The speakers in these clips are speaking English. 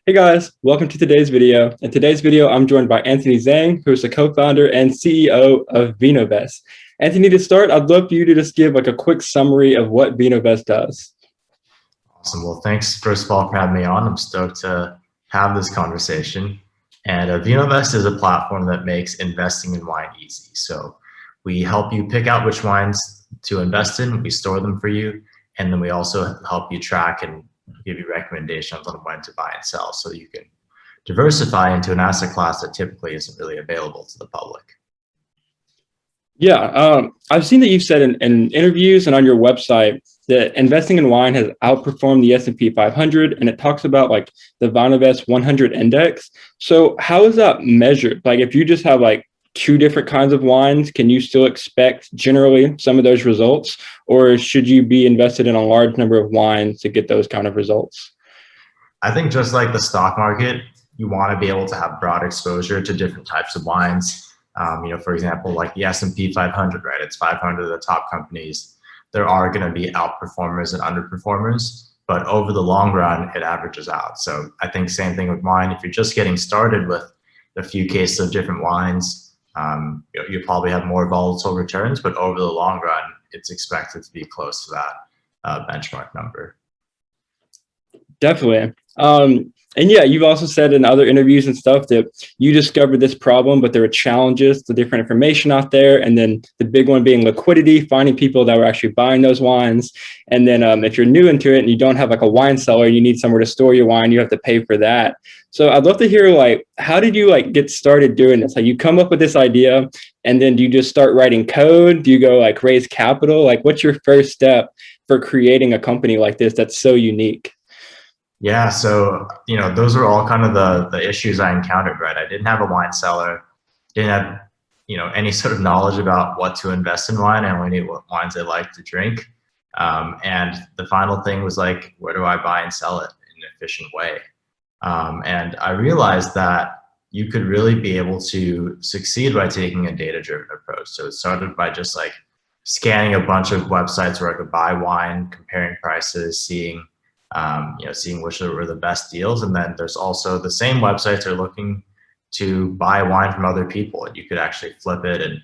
Hey guys, welcome to today's video. In today's video, I'm joined by Anthony Zhang, who is the co-founder and CEO of Vinovest. Anthony, to start, I'd love for you to just give like a quick summary of what Vinovest does. Awesome. Well, thanks first of all for having me on. I'm stoked to have this conversation. And Vinovest is a platform that makes investing in wine easy. So we help you pick out which wines to invest in. We store them for you, and then we also help you track and give you recommendations on when to buy and sell, so you can diversify into an asset class that typically isn't really available to the public. Yeah, I've seen that you've said in interviews and on your website that investing in wine has outperformed the S&P 500, and it talks about like the Vinovest 100 index. So how is that measured? Like if you just have like two different kinds of wines, can you still expect generally some of those results, or should you be invested in a large number of wines to get those kind of results? I think just like the stock market, you want to be able to have broad exposure to different types of wines. For example, like the S&P 500, right? It's 500 of the top companies. There are going to be outperformers and underperformers, but over the long run, it averages out. So I think same thing with wine. If you're just getting started with a few cases of different wines, you probably have more volatile returns, but over the long run, it's expected to be close to that benchmark number. Definitely. And yeah, you've also said in other interviews and stuff that you discovered this problem, but there were challenges to different information out there. And then the big one being liquidity, finding people that were actually buying those wines. And then if you're new into it and you don't have like a wine cellar, you need somewhere to store your wine, you have to pay for that. So I'd love to hear like, how did you like get started doing this? Like you come up with this idea and then do you just start writing code? Do you go like raise capital? Like what's your first step for creating a company like this that's so unique? Yeah, so those are all kind of the issues I encountered, right? I didn't have a wine cellar, didn't have any sort of knowledge about what to invest in wine. I only knew what wines I liked to drink, and the final thing was like, where do I buy and sell it in an efficient way? And I realized that you could really be able to succeed by taking a data-driven approach. So it started by just like scanning a bunch of websites where I could buy wine, comparing prices, seeing which were the best deals. And then there's also the same websites are looking to buy wine from other people, and you could actually flip it and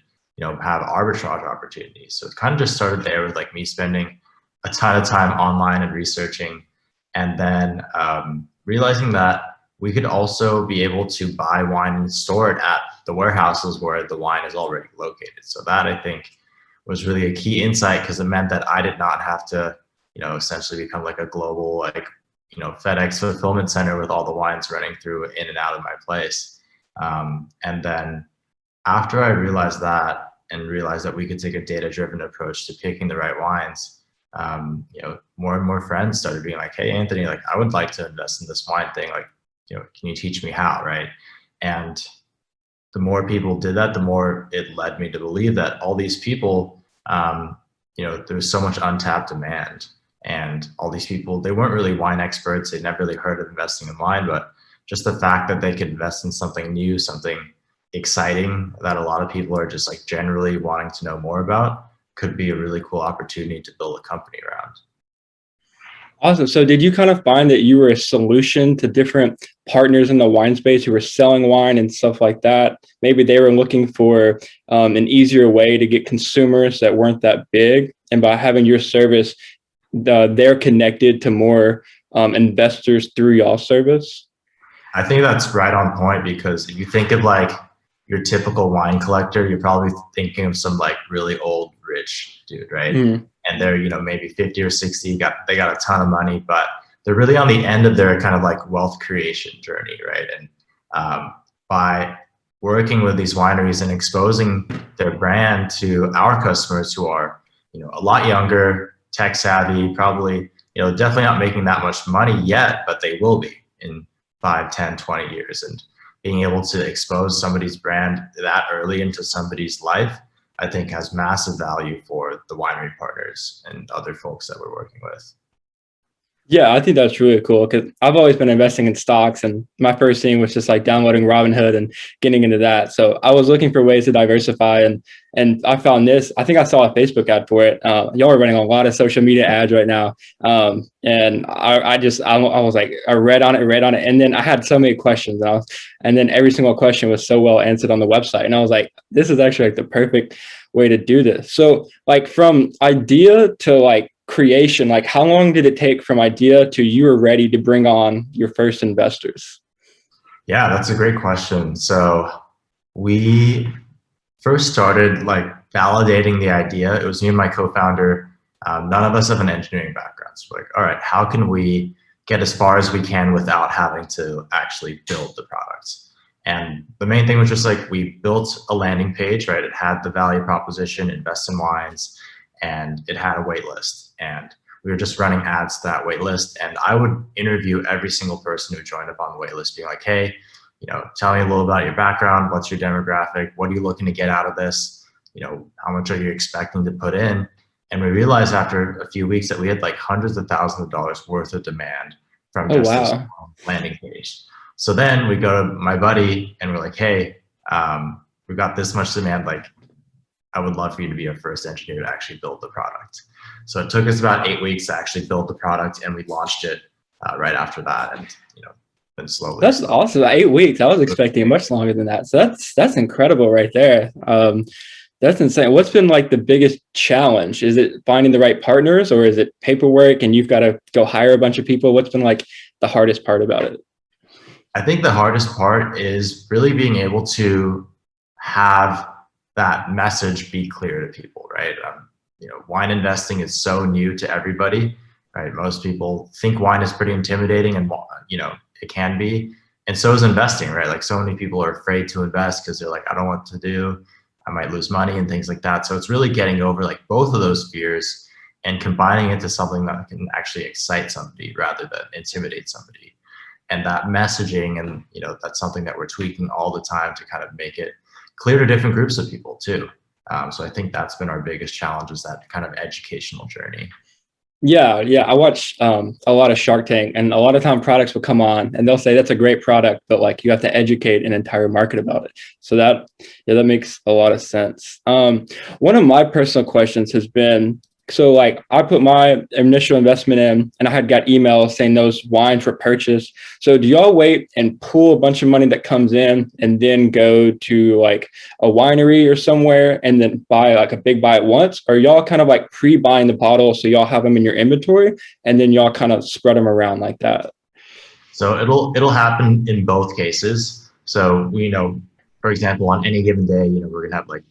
have arbitrage opportunities. So it kind of just started there with like me spending a ton of time online and researching, and then realizing that we could also be able to buy wine and store it at the warehouses where the wine is already located. So that, I think, was really a key insight, because it meant that I did not have to essentially become like a global, like, FedEx fulfillment center with all the wines running through in and out of my place. And then after I realized that and realized that we could take a data-driven approach to picking the right wines, more and more friends started being like, hey, Anthony, like, I would like to invest in this wine thing. Like, can you teach me how, right? And the more people did that, the more it led me to believe that all these people, there was so much untapped demand. And all these people, they weren't really wine experts. They'd never really heard of investing in wine, but just the fact that they could invest in something new, something exciting that a lot of people are just like generally wanting to know more about, could be a really cool opportunity to build a company around. Awesome. So did you kind of find that you were a solution to different partners in the wine space who were selling wine and stuff like that? Maybe they were looking for an easier way to get consumers that weren't that big. And by having your service, they're connected to more investors through y'all service. I think that's right on point, because if you think of like your typical wine collector, you're probably thinking of some like really old rich dude, right? Mm. And they're maybe 50 or 60, they got a ton of money, but they're really on the end of their kind of like wealth creation journey, right? And by working with these wineries and exposing their brand to our customers who are a lot younger, tech savvy, probably definitely not making that much money yet, but they will be in 5, 10, 20 years. And being able to expose somebody's brand that early into somebody's life, I think, has massive value for the winery partners and other folks that we're working with. Yeah, I think that's really cool because I've always been investing in stocks, and my first thing was just like downloading Robinhood and getting into that. So I was looking for ways to diversify, and I found this. I think I saw a Facebook ad for it. Y'all are running a lot of social media ads right now, and I was like I read on it, and then I had so many questions, and then every single question was so well answered on the website, and I was like, this is actually like the perfect way to do this. So like from idea to like creation, like how long did it take from idea to you were ready to bring on your first investors? Yeah, that's a great question. So we first started like validating the idea. It was me and my co-founder. None of us have an engineering background. So like, all right, how can we get as far as we can without having to actually build the product? And the main thing was just like we built a landing page, right? It had the value proposition, invest in wines, and it had a wait list. And we were just running ads to that wait list. And I would interview every single person who joined up on the wait list, being like, hey, tell me a little about your background. What's your demographic? What are you looking to get out of this? How much are you expecting to put in? And we realized after a few weeks that we had like hundreds of thousands of dollars worth of demand from Oh just this wow. landing page. So then we go to my buddy and we're like, hey, we've got this much demand. Like, I would love for you to be our first engineer to actually build the product. So it took us about 8 weeks to actually build the product, and we launched it right after that. And been That's slowly. awesome. 8 weeks. I was expecting much longer than that. So that's incredible right there. That's insane. What's been like the biggest challenge? Is it finding the right partners, or is it paperwork and you've got to go hire a bunch of people? What's been like the hardest part about it? I think the hardest part is really being able to have that message be clear to people, right? Wine investing is so new to everybody, right? Most people think wine is pretty intimidating, and it can be, and so is investing, right? Like so many people are afraid to invest because they're like, I don't know what to do, I might lose money and things like that. So it's really getting over like both of those fears and combining it to something that can actually excite somebody rather than intimidate somebody. And that messaging, and that's something that we're tweaking all the time to kind of make it clear to different groups of people too. So I think that's been our biggest challenge, is that kind of educational journey. Yeah, yeah. I watch a lot of Shark Tank, and a lot of time products will come on, and they'll say that's a great product, but like you have to educate an entire market about it. So yeah, that makes a lot of sense. One of my personal questions has been, so like I put my initial investment in, and I had got emails saying those wines were purchased. So do y'all wait and pull a bunch of money that comes in, and then go to like a winery or somewhere and then buy like a big buy at once? Or y'all kind of like pre-buying the bottles so y'all have them in your inventory and then y'all kind of spread them around like that? So it'll happen in both cases. So for example, on any given day, we're gonna have like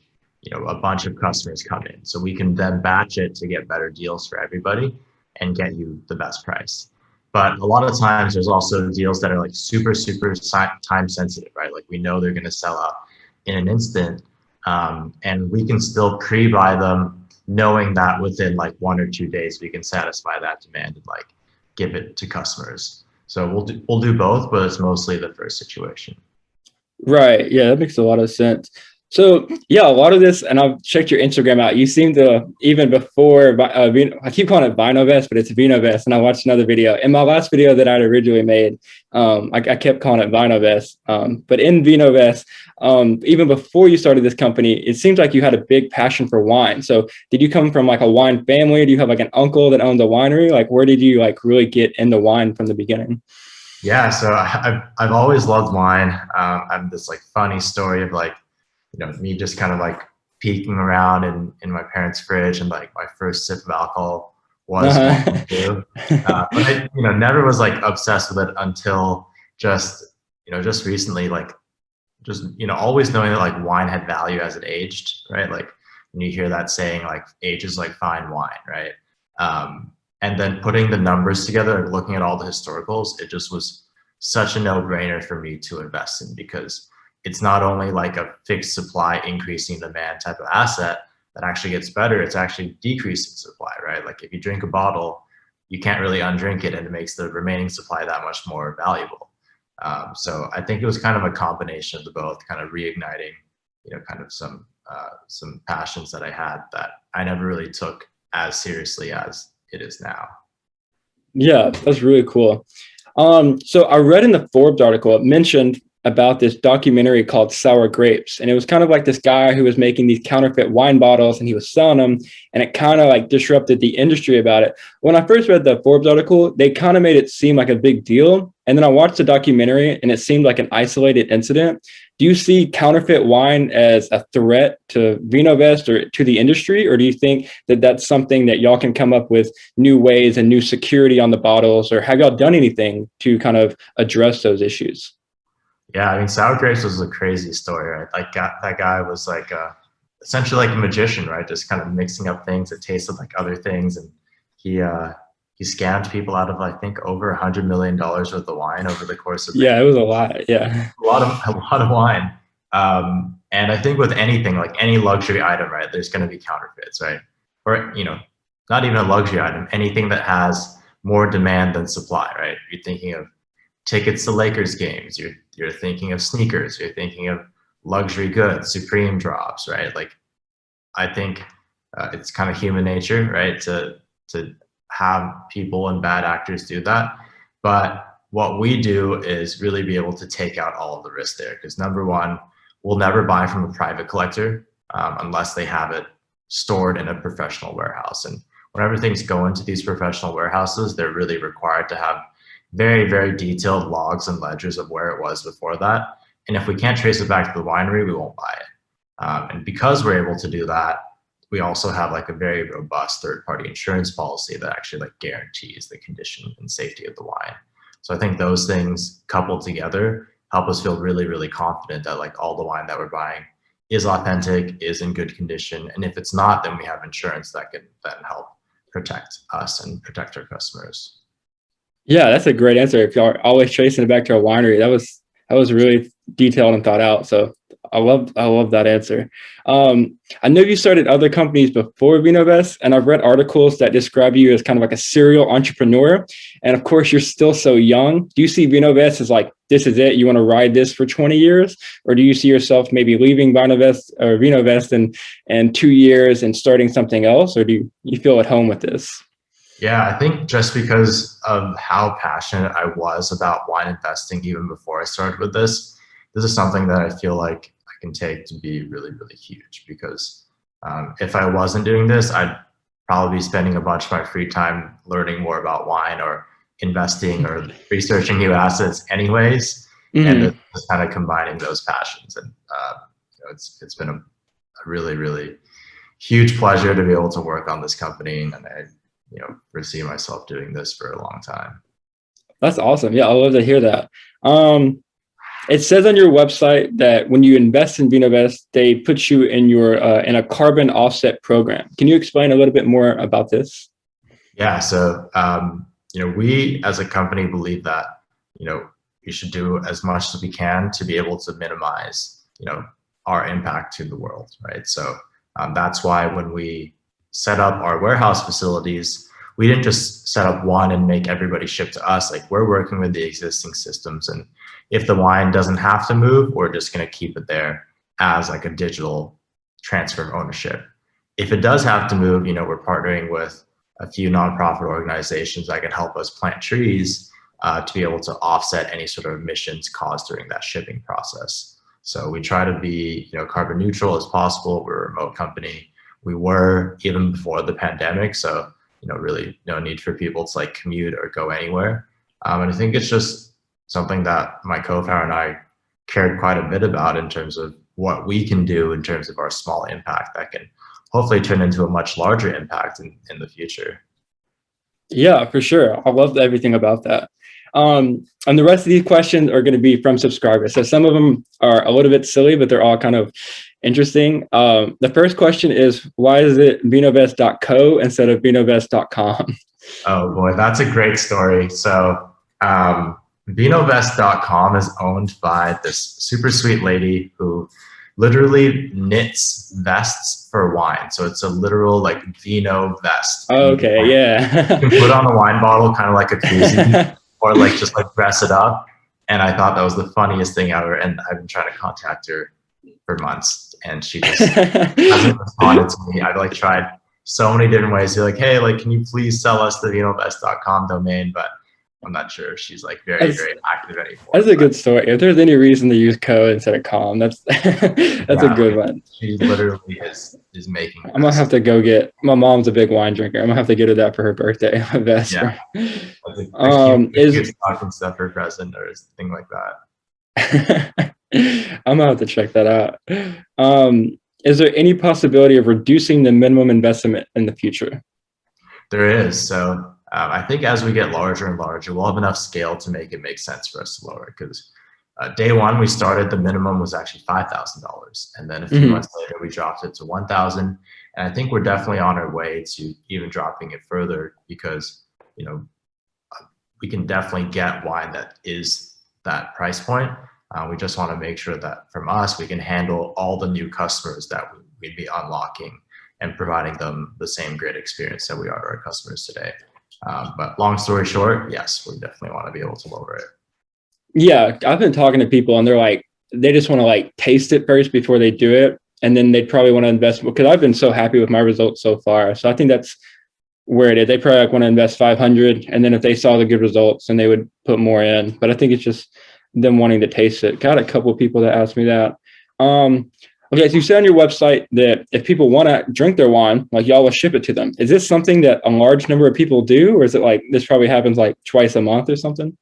a bunch of customers come in. So we can then batch it to get better deals for everybody and get you the best price. But a lot of times there's also deals that are like super, super time sensitive, right? Like we know they're going to sell out in an instant. And we can still pre-buy them knowing that within like 1 or 2 days, we can satisfy that demand and like give it to customers. So we'll do both, but it's mostly the first situation. Right. Yeah, that makes a lot of sense. So yeah, a lot of this, and I've checked your Instagram out. You seem to even before I keep calling it Vinovest, but it's Vinovest. And I watched another video. In my last video that I'd originally made, I kept calling it Vinovest. But in Vinovest, even before you started this company, it seems like you had a big passion for wine. So did you come from like a wine family? Do you have like an uncle that owns a winery? Like where did you like really get into wine from the beginning? Yeah, so I've always loved wine. I have this like funny story of like, me just kind of like peeking around in my parents' fridge, and like my first sip of alcohol was wine Uh-huh. too. But I, never was like obsessed with it until just, just recently, like just, always knowing that like wine had value as it aged, right? Like when you hear that saying, like age is like fine wine, right? And then putting the numbers together and looking at all the historicals, it just was such a no-brainer for me to invest in, because it's not only like a fixed supply increasing demand type of asset that actually gets better, it's actually decreasing supply, right? Like if you drink a bottle, you can't really undrink it, and it makes the remaining supply that much more valuable. So I think it was kind of a combination of the both, kind of reigniting, kind of some passions that I had that I never really took as seriously as it is now. Yeah, that's really cool. So I read in the Forbes article, it mentioned about this documentary called Sour Grapes. And it was kind of like this guy who was making these counterfeit wine bottles and he was selling them. And it kind of like disrupted the industry about it. When I first read the Forbes article, they kind of made it seem like a big deal. And then I watched the documentary and it seemed like an isolated incident. Do you see counterfeit wine as a threat to Vinovest or to the industry? Or do you think that that's something that y'all can come up with new ways and new security on the bottles? Or have y'all done anything to kind of address those issues? Yeah, I mean, sour grapes was a crazy story, right? Like that guy was like essentially like a magician, right? Just kind of mixing up things that tasted like other things, and he uh, he scammed people out of I think over $100 million worth of wine over the course of many Yeah, it was a lot. Yeah. a lot of wine. And I think with anything like any luxury item, right, there's going to be counterfeits, right? Or not even a luxury item, anything that has more demand than supply, right? You're thinking of tickets to Lakers games. You're thinking of sneakers. You're thinking of luxury goods, Supreme drops, right? Like I think it's kind of human nature, right, to have people and bad actors do that. But what we do is really be able to take out all of the risk there. Because number one, we'll never buy from a private collector unless they have it stored in a professional warehouse. And whenever things go into these professional warehouses, they're really required to have very, very detailed logs and ledgers of where it was before that. And if we can't trace it back to the winery, we won't buy it. And because we're able to do that, we also have like a very robust third-party insurance policy that actually like guarantees the condition and safety of the wine. So I think those things coupled together help us feel really, really confident that like all the wine that we're buying is authentic, is in good condition. And if it's not, then we have insurance that can then help protect us and protect our customers. Yeah, that's a great answer. If y'all are always tracing it back to our winery, that was really detailed and thought out. So I love that answer. I know you started other companies before Vinovest, and I've read articles that describe you as kind of like a serial entrepreneur. And of course, you're still so young. Do you see Vinovest as like this is it? You want to ride this for 20 years, or do you see yourself maybe leaving Vinovest in 2 years and starting something else, or do you feel at home with this? Yeah, I think just because of how passionate I was about wine investing even before I started with this is something that I feel like I can take to be really, really huge. Because if I wasn't doing this, I'd probably be spending a bunch of my free time learning more about wine or investing or researching new assets anyways. And Mhm. just kind of combining those passions. And it's been a really, really huge pleasure to be able to work on this company. And I foresee myself doing this for a long time. That's awesome. Yeah, I love to hear that. Um, it says on your website that when you invest in Vinovest, they put you in a carbon offset program. Can you explain a little bit more about this? Yeah, so we as a company believe that we should do as much as we can to be able to minimize our impact to the world, right? So that's why when we set up our warehouse facilities, we didn't just set up one and make everybody ship to us. Like we're working with the existing systems, and if the wine doesn't have to move, we're just going to keep it there as like a digital transfer of ownership. If it does have to move, we're partnering with a few nonprofit organizations that can help us plant trees to be able to offset any sort of emissions caused during that shipping process. So we try to be, carbon neutral as possible. We're a remote company. We were even before the pandemic, so really no need for people to like commute or go anywhere. And I think it's just something that my co-founder and I cared quite a bit about in terms of what we can do in terms of our small impact that can hopefully turn into a much larger impact in the future. Yeah, for sure. I loved everything about that. And the rest of these questions are going to be from subscribers. So some of them are a little bit silly, but they're all kind of interesting. The first question is, why is it vinovest.co instead of vinovest.com? Oh boy, that's a great story. So Vinovest.com is owned by this super sweet lady who literally knits vests for wine. So it's a literal like Vino vest. And Okay, you yeah. can put on the wine bottle kind of like a koozie or like just like dress it up. And I thought that was the funniest thing ever. And I've been trying to contact her for months and she just hasn't responded to me. I've like tried so many different ways. They're like, hey, like, can you please sell us the vinovest.com domain? But I'm not sure she's like very, very active anymore. That's a good story. If there's any reason to use code instead of com, that's that's a good one. She literally is making. I'm gonna have to go get. My mom's a big wine drinker. I'm gonna have to get her that for her birthday. Best. Yeah. A cute stocking stuffer present or something like that. I'm gonna have to check that out. Is there any possibility of reducing the minimum investment in the future? There is. So I think as we get larger and larger, we'll have enough scale to make it make sense for us to lower it. Because day one we started, the minimum was actually $5,000, and then a few months later we dropped it to $1,000. And I think we're definitely on our way to even dropping it further, because we can definitely get wine that is that price point. We just want to make sure that from us, we can handle all the new customers that we'd be unlocking and providing them the same great experience that we are to our customers today. But long story short, yes, we definitely want to be able to lower it. Yeah, I've been talking to people and they're like, they just want to like taste it first before they do it. And then they'd probably want to invest, because I've been so happy with my results so far. So I think that's where it is. They probably like want to invest 500. And then if they saw the good results, then they would put more in. But I think it's just them wanting to taste it. Got a couple of people that asked me that. Okay, so you said on your website that if people want to drink their wine, like y'all will ship it to them. Is this something that a large number of people do, or is it like this probably happens like twice a month or something?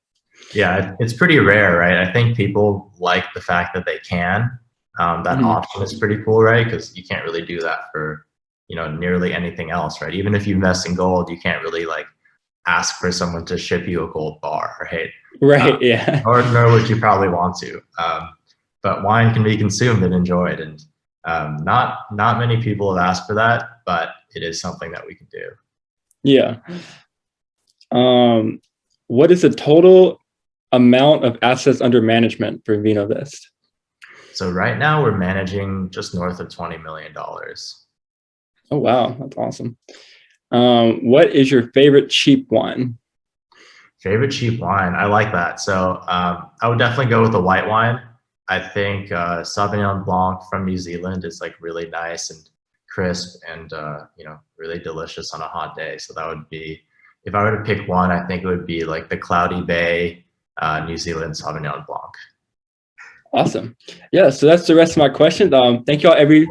Yeah, it's pretty rare, right? I think people like the fact that they can. That option is pretty cool, right? Because you can't really do that for nearly anything else, right? Even if you invest in gold, you can't really like ask for someone to ship you a gold bar, right? Right. Yeah. Nor would you probably want to. But wine can be consumed and enjoyed, and not many people have asked for that, but it is something that we can do. Yeah. What is the total amount of assets under management for Vinovest? So right now we're managing just north of $20 million. Oh wow, that's awesome. What is your favorite cheap wine? Favorite cheap wine? I like that. So I would definitely go with the white wine. I think Sauvignon Blanc from New Zealand is like really nice and crisp and really delicious on a hot day. So that would be, if I were to pick one, I think it would be like the Cloudy Bay New Zealand Sauvignon Blanc. Awesome. Yeah, so that's the rest of my questions. Thank you all, everybody,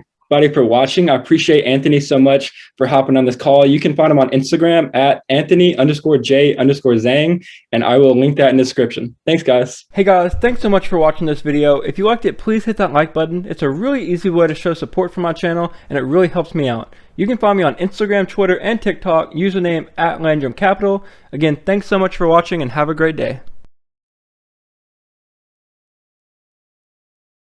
for watching. I appreciate Anthony so much for hopping on this call. You can find him on Instagram at Anthony_J_Zhang, and I will link that in the description. Thanks, guys. Hey, guys, thanks so much for watching this video. If you liked it, please hit that like button. It's a really easy way to show support for my channel, and it really helps me out. You can find me on Instagram, Twitter, and TikTok, username @LandrumCapital. Again, thanks so much for watching, and have a great day.